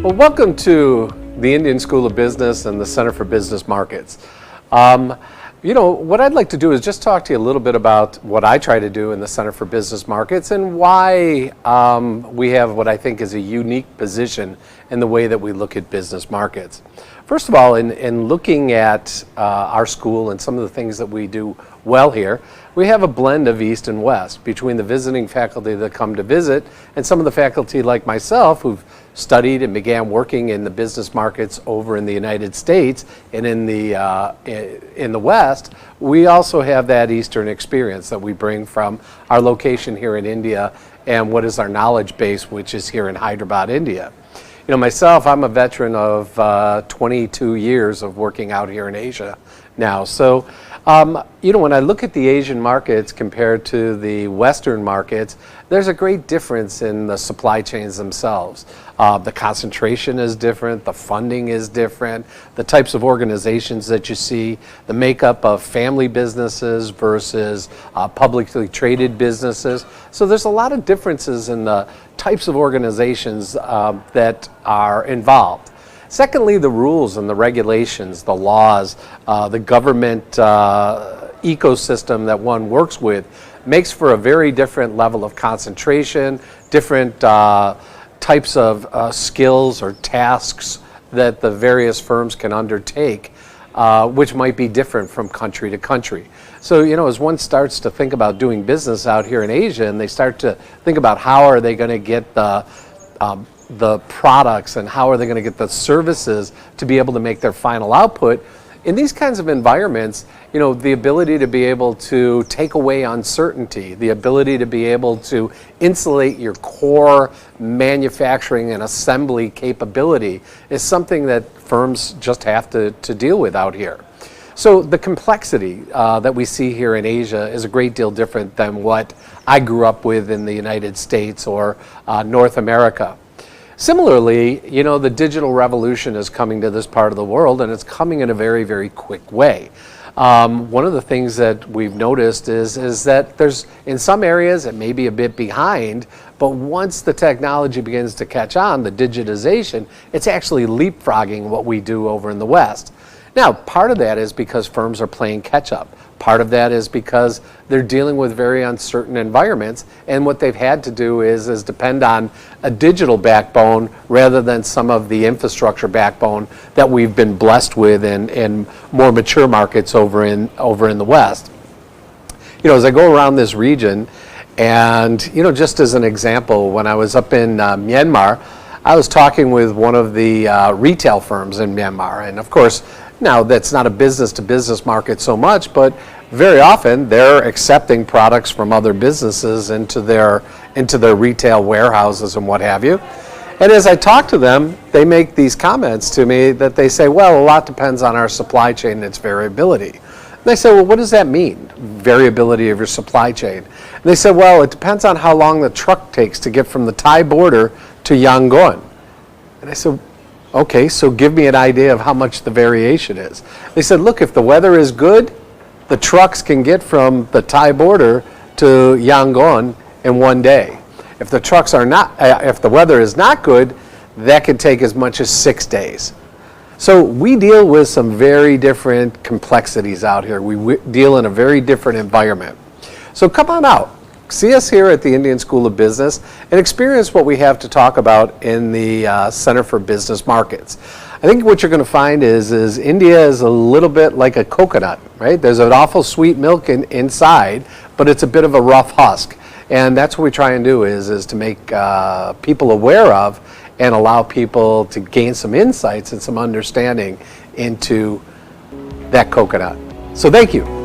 Well, welcome to the Indian School of Business and the Center for Business Markets. What I'd like to do is just talk to you a little bit about what I try to do in the Center for Business Markets and why we have what I think is a unique position in the way that we look at business markets. First of all, in looking at our school and some of the things that we do well here, we have a blend of East and West between the visiting faculty that come to visit and some of the faculty like myself who've studied and began working in the business markets over in the United States and in the West. We also have that Eastern experience that we bring from our location here in India and what is our knowledge base, which is here in Hyderabad, India. You know, myself, I'm a veteran of 22 years of working out here in Asia now. So, when I look at the Asian markets compared to the Western markets, there's a great difference in the supply chains themselves. The concentration is different, the funding is different, the types of organizations that you see, the makeup of family businesses versus publicly traded businesses. So there's a lot of differences in the types of organizations that are involved. Secondly, the rules and the regulations, the laws, the government ecosystem that one works with makes for a very different level of concentration, different types of skills or tasks that the various firms can undertake, which might be different from country to country. So, as one starts to think about doing business out here in Asia and they start to think about how are they going to get the products and how are they going to get the services to be able to make their final output, in these kinds of environments, the ability to be able to take away uncertainty, the ability to be able to insulate your core manufacturing and assembly capability is something that firms just have to deal with out here. So the complexity that we see here in Asia is a great deal different than what I grew up with in the United States or North America. Similarly, the digital revolution is coming to this part of the world, and it's coming in a very, very quick way. One of the things that we've noticed is that there's, in some areas, it may be a bit behind, but once the technology begins to catch on, the digitization, it's actually leapfrogging what we do over in the West. Now, part of that is because firms are playing catch up. Part of that is because they're dealing with very uncertain environments, and what they've had to do is depend on a digital backbone rather than some of the infrastructure backbone that we've been blessed with in more mature markets over in the West. As I go around this region, and just as an example, when I was up in Myanmar, I was talking with one of the retail firms in Myanmar, and of course, now that's not a business-to-business market so much, but very often they're accepting products from other businesses into their retail warehouses and what have you. And as I talk to them, they make these comments to me that they say, well, a lot depends on our supply chain and its variability. And I say, well, what does that mean, variability of your supply chain? And they said, well, it depends on how long the truck takes to get from the Thai border to Yangon. And I said, okay, so give me an idea of how much the variation is. They said, look, if the weather is good, the trucks can get from the Thai border to Yangon in one day. If the trucks are not, if the weather is not good, that can take as much as 6 days. So we deal with some very different complexities out here. We deal in a very different environment. So come on out. See us here at the Indian School of Business and experience what we have to talk about in the Center for Business Markets. I think what you're going to find is India is a little bit like a coconut, right? There's an awful sweet milk inside, but it's a bit of a rough husk. And that's what we try and do is to make people aware of and allow people to gain some insights and some understanding into that coconut. So thank you.